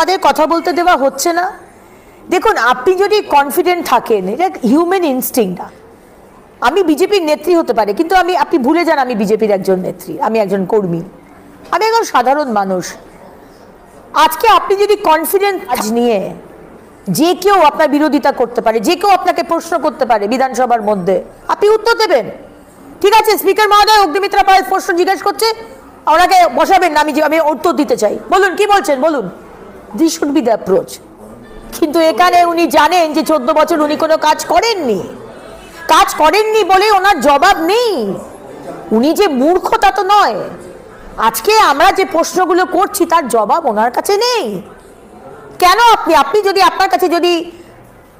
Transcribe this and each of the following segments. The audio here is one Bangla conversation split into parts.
আমাদের কথা বলতে দেওয়া হচ্ছে না। দেখুন, আপনি যদি কনফিডেন্ট থাকেন, এটা হিউম্যান ইনস্টিংক্ট। আমি বিজেপির নেত্রী হতে পারে, কিন্তু আপনি ভুলে যান আমি বিজেপির একজন নেত্রী, আমি একজন কর্মী, আমি একজন সাধারণ মানুষ। আজকে আপনি যদি কনফিডেন্ট আজ নিয়ে যে কেউ আপনার বিরোধিতা করতে পারে, যে কেউ আপনাকে প্রশ্ন করতে পারে বিধানসভার মধ্যে, আপনি উত্তর দেবেন। ঠিক আছে, স্পিকার মহোদয় অগ্নিমিত্রা পাল প্রশ্ন জিজ্ঞেস করছে, ওনাকে বসাবেন না, আমি উত্তর দিতে চাই, বলুন কি বলছেন বলুন। This should be the approach. কিন্তু এখানে উনি জানেন যে 14 বছর উনি কোনো কাজ করেননি বলে ওনার জবাব নেই। উনি যে মূর্খ তা তো নয়, আজকে আমরা যে প্রশ্নগুলো করছি তার জবাব ওনার কাছে নেই। কেন আপনি যদি আপনার কাছে যদি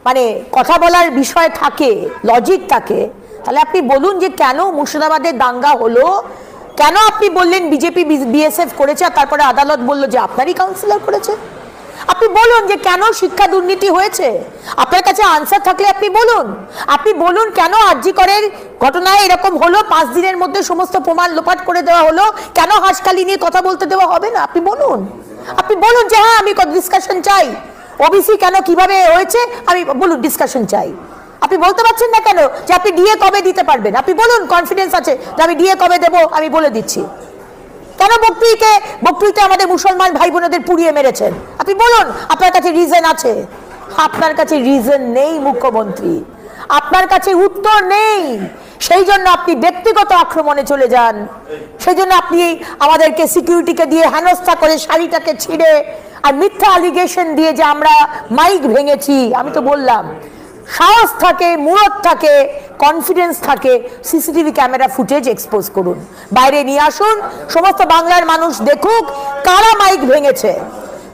মানে কথা বলার বিষয় থাকে, লজিক থাকে, তাহলে আপনি বলুন যে কেন মুর্শিদাবাদের দাঙ্গা হলো, কেন আপনি বললেন বিজেপি বিএসএফ করেছে আর তারপরে আদালত বলল যে আপনারই কাউন্সিলর করেছে। আপনি বলুন যে কেন শিক্ষা দুর্নীতি হয়েছে, আপনার কাছে আনসার থাকলে আপনি বলুন কেন আরজি করের ঘটনায় এরকম হলো, 5 দিনের মধ্যে সমস্ত প্রমাণ লোপাট করে দেওয়া হলো, কেন হাসখালি নিয়ে কথা বলতে দেওয়া হবে না। আপনি বলুন যে হ্যাঁ আমি ডিসকাশন চাই, ওবিসি কেন কিভাবে হয়েছে আমি বলুন ডিসকাশন চাই। আপনি বলতে পারছেন না কেন যে আপনি ডিএ কবে দিতে পারবেন, আপনি বলুন কনফিডেন্স আছে যে আমি ডিএ কবে দেবো, আমি বলে দিচ্ছি। কেন বকরিতে আমাদের মুসলমান ভাই বোনদের পুড়িয়ে মেরেছেন, আপনি বলুন আপনার কাছে রিজন আছে। আপনার কাছে রিজন নেই মুখ্যমন্ত্রী, আপনার কাছে উত্তর নেই, সেই জন্য আপনি ব্যক্তিগত আক্রমণে চলে যান। সেই জন্য আপনি আমাদেরকে সিকিউরিটিকে দিয়ে হেনস্থা করে শাড়িটাকে ছিঁড়ে আর মিথ্যা অ্যালিগেশন দিয়ে যে আমরা মাইক ভেঙেছি। আমি তো বললাম সাহস থাকে, মুরত থাকে, কনফিডেন্স থাকে, সিসিটিভি ক্যামেরা ফুটেজ এক্সপোজ করুন, বাইরে নিয়ে আসুন, সমস্ত বাংলার মানুষ দেখুক কারা মাইক ভেঙেছে,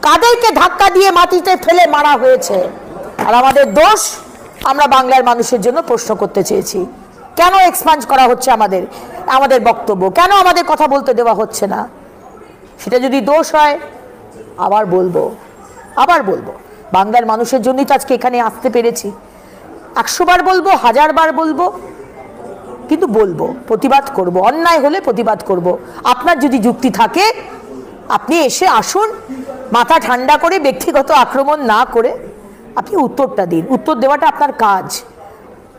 কাদেরকে ধাক্কা দিয়ে মাটিতে ফেলে মারা হয়েছে। আর আমাদের দোষ, আমরা বাংলার মানুষের জন্য প্রশ্ন করতে চেয়েছি, কেন এক্সপাঞ্জ করা হচ্ছে আমাদের বক্তব্য, কেন আমাদের কথা বলতে দেওয়া হচ্ছে না। সেটা যদি দোষ হয় আবার বলবো বাংলার মানুষের জন্যই তো আজকে এখানে আসতে পেরেছি। 100 বার বলবো, 1000 বার বলবো, কিন্তু প্রতিবাদ করব, অন্যায় হলে প্রতিবাদ করব। আপনার যদি যুক্তি থাকে আপনি এসে আসুন, মাথা ঠান্ডা করে, ব্যক্তিগত আক্রমণ না করে আপনি উত্তরটা দিন। উত্তর দেওয়াটা আপনার কাজ।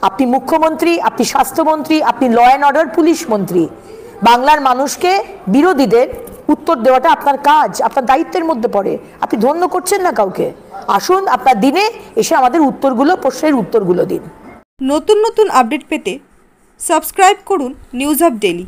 আপনি মুখ্যমন্ত্রী, আপনি স্বাস্থ্যমন্ত্রী, আপনি ল অ্যান্ড অর্ডার পুলিশ মন্ত্রী। বাংলার মানুষকে, বিরোধীদের উত্তর দেওয়াটা আপনার কাজ, আপনার দায়িত্বের মধ্যে পড়ে। আপনি ধন্য করছেন না কাউকে। আসুন আপনার দিনে এসে আমাদের প্রশ্নের উত্তরগুলো দিন। নতুন আপডেট পেতে সাবস্ক্রাইব করুন নিউজ আপ ডেইলি।